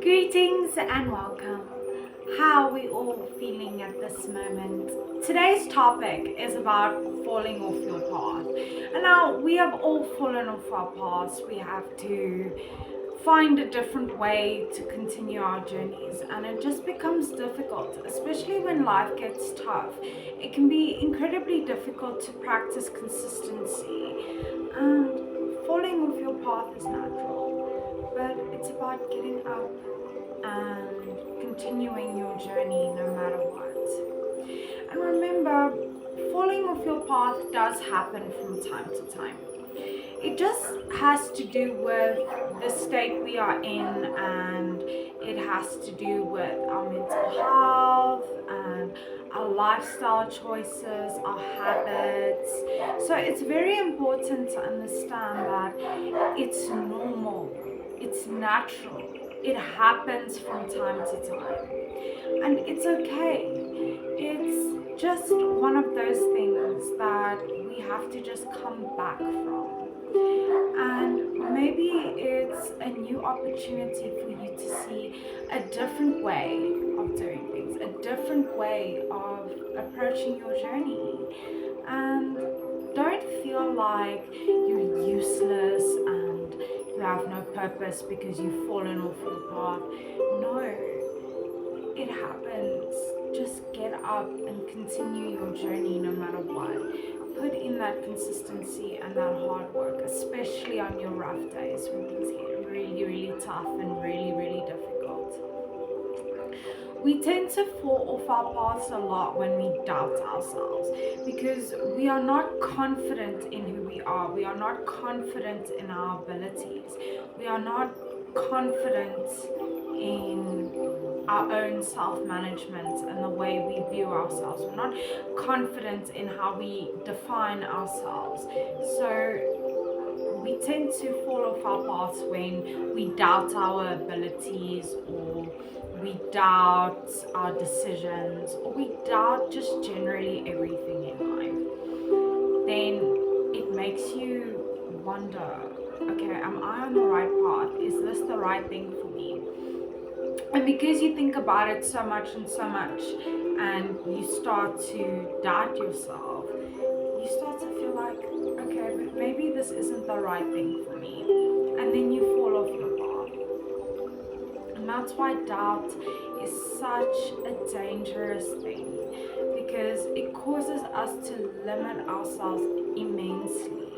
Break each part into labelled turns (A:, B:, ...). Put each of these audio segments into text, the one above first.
A: Greetings and welcome. How are we all feeling at this moment? Today's topic is about falling off your path. And now we have all fallen off our paths. We have to find a different way to continue our journeys, and it just becomes difficult, especially when life gets tough. It can be incredibly difficult to practice consistency, and falling off your path is natural, but it's about getting up and continuing your journey no matter what. And remember, falling off your path does happen from time to time. It just has to do with the state we are in, and it has to do with our mental health and our lifestyle choices, our habits. So it's very important to understand that it's normal, it's natural, it happens from time to time, and it's okay. It's just one of those things that we have to just come back from. And maybe it's a new opportunity for you to see a different way of doing things, a different way of approaching your journey. And don't feel like you're useless and you have no purpose because you've fallen off your path. No, it happens. Just get up and continue your journey no matter what. Put in that consistency and that hard work, especially on your rough days when things get really, really tough and really, really difficult. We tend to fall off our paths a lot when we doubt ourselves because we are not confident in who we are. We are not confident in our abilities. We are not confident in our own self-management and the way we view ourselves. We're not confident in how we define ourselves. So we tend to fall off our paths when we doubt our abilities, or we doubt our decisions, or we doubt just generally everything in life. Then it makes you wonder, okay, am I on the right path? Is this the right thing for me? And because you think about it so much and so much, and you start to doubt yourself, you start to feel like, okay, but maybe this isn't the right thing for me. And then you fall off your path. And that's why doubt is such a dangerous thing, because it causes us to limit ourselves immensely,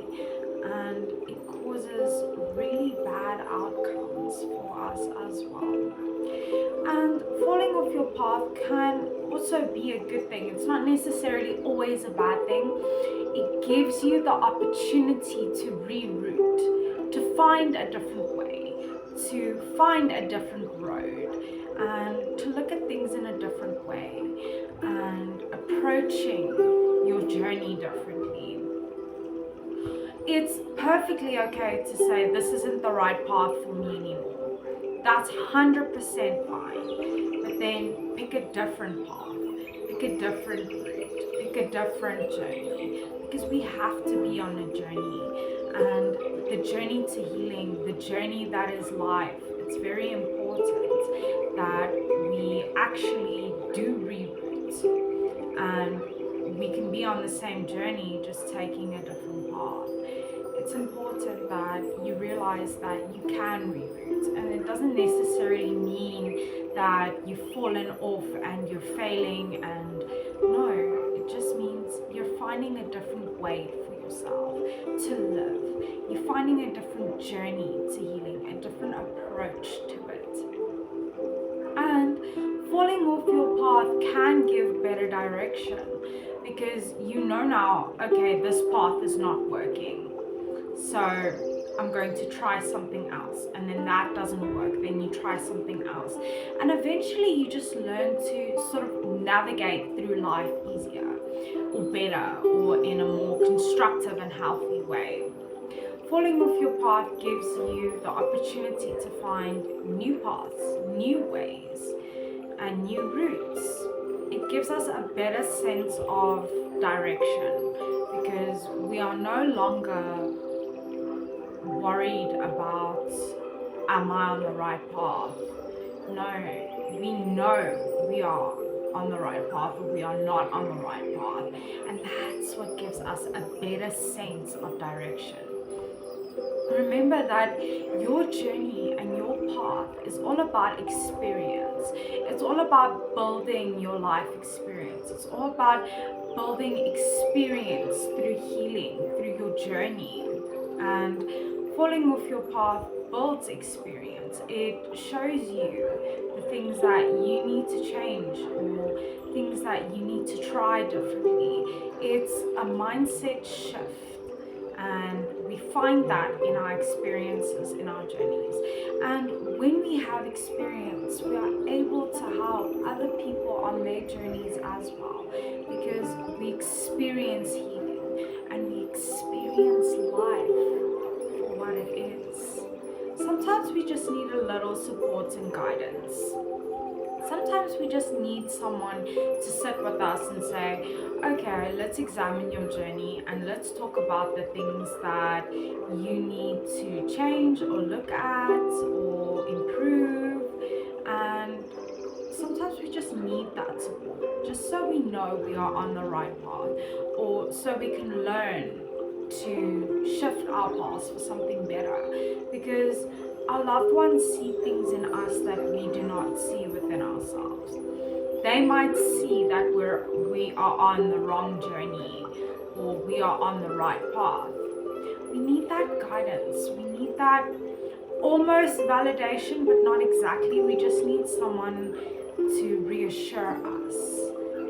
A: and it causes really bad outcomes for us as well. And falling off your path can also be a good thing. It's not necessarily always a bad thing. It gives you the opportunity to reroute, to find a different way, to find a different road, and to look at things in a different way, and approaching your journey differently. It's perfectly okay to say this isn't the right path for me anymore. That's 100% fine. But then pick a different path, pick a different route, pick a different journey. Because we have to be on a journey. And the journey to healing, the journey that is life, it's very important that we actually do reroute. And we can be on the same journey, just taking a different path. It's important that you realize that you can reroute, and it doesn't necessarily mean that you've fallen off and you're failing, and no, it just means you're finding a different way for yourself to live. You're finding a different journey to healing, a different approach to it. And falling off your path can give better direction, because you know now, okay, this path is not working, so I'm going to try something else. And then that doesn't work, then you try something else, and eventually you just learn to sort of navigate through life easier or better, or in a more constructive and healthy way. Falling off your path gives you the opportunity to find new paths, new ways, and new routes. It gives us a better sense of direction, because we are no longer worried about, am I on the right path? No, we know we are on the right path or we are not on the right path. And that's what gives us a better sense of direction. Remember that your journey and your path is all about experience. It's all about building your life experience. It's all about building experience through healing, through your journey. And falling off your path builds experience. It shows you the things that you need to change or things that you need to try differently. It's a mindset shift. And we find that in our experiences, in our journeys. And when we have experience, we are able to help other people on their journeys as well, because we experience healing and we experience life for what it is. Sometimes we just need a little support and guidance. Sometimes we just need someone to sit with us and say, okay, let's examine your journey and let's talk about the things that you need to change or look at or improve. And sometimes we just need that support, just so we know we are on the right path, or so we can learn to shift our paths for something better. Because our loved ones see things in us that we do not see within ourselves. They might see that we are on the wrong journey or we are on the right path. We need that guidance. We need that almost validation, but not exactly. We just need someone to reassure us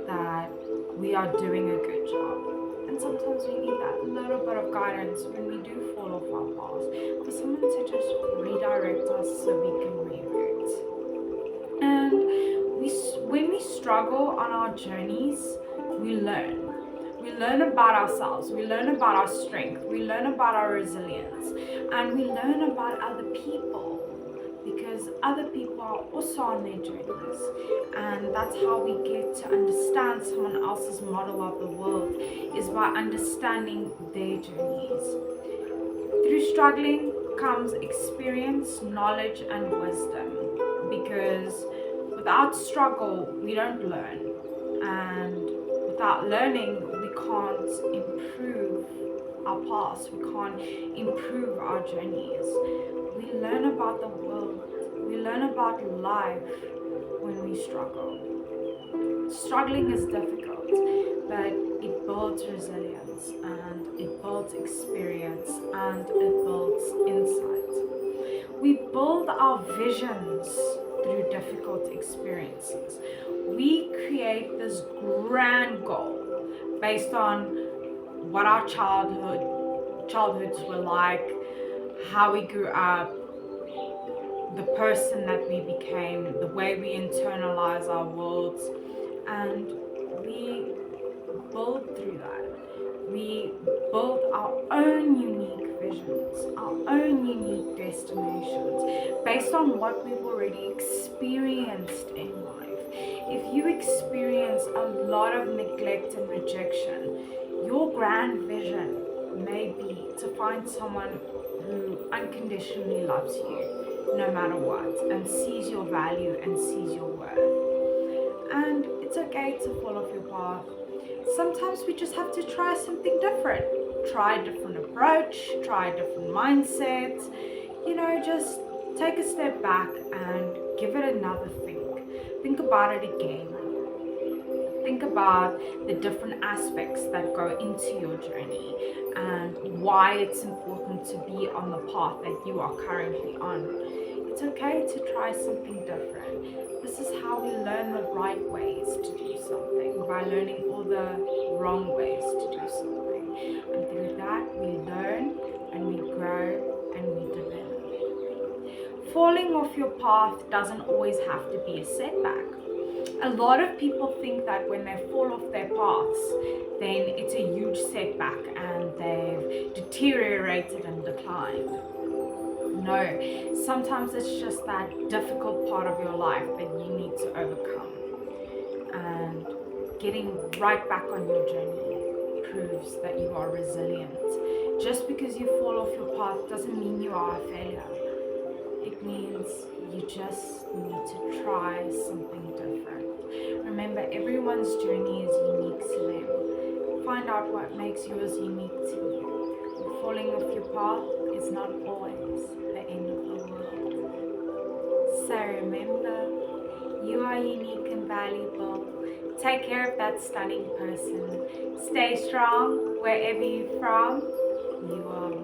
A: that we are doing a good job. And sometimes we need that little bit of guidance when we do fall off our path, for someone to just redirect us so we can reroute. And when we struggle on our journeys, we learn. We learn about ourselves, we learn about our strength, we learn about our resilience, and we learn about other people, because other people are also on their journeys. And that's how we get to understand someone else's model of the world, is by understanding their journeys. Through struggling comes experience, knowledge, and wisdom, because without struggle, we don't learn. And without learning, we can't improve our past, we can't improve our journeys. We learn about the world, we learn about life when we struggle. Struggling is difficult, but it builds resilience and it builds experience and it builds insight. We build our visions through difficult experiences. We create this grand goal based on what our childhoods were like, how we grew up, the person that we became, the way we internalize our worlds, and we build through that. We build our own unique visions, our own unique destinations, based on what we've already experienced in life. If you experience a lot of neglect and rejection, your grand vision may be to find someone who unconditionally loves you no matter what, and sees your value and sees your worth. And it's okay to fall off your path. Sometimes we just have to try something different. Try a different approach, try a different mindset. Just take a step back and give it another think. Think about it again. Think about the different aspects that go into your journey and why it's important to be on the path that you are currently on. It's okay to try something different. This is how we learn the right ways to do something, by learning all the wrong ways to do something. And through that, we learn and we grow and we develop. Falling off your path doesn't always have to be a setback. A lot of people think that when they fall off their paths, then it's a huge setback and they've deteriorated and declined. No, sometimes it's just that difficult part of your life that you need to overcome. And getting right back on your journey proves that you are resilient. Just because you fall off your path doesn't mean you are a failure. It means You just need to try something different. Remember, everyone's journey is unique to them. Find out what makes yours unique to you. Falling off your path is not always the end of the world. So remember, you are unique and valuable. Take care of that stunning person. Stay strong wherever you're from. You are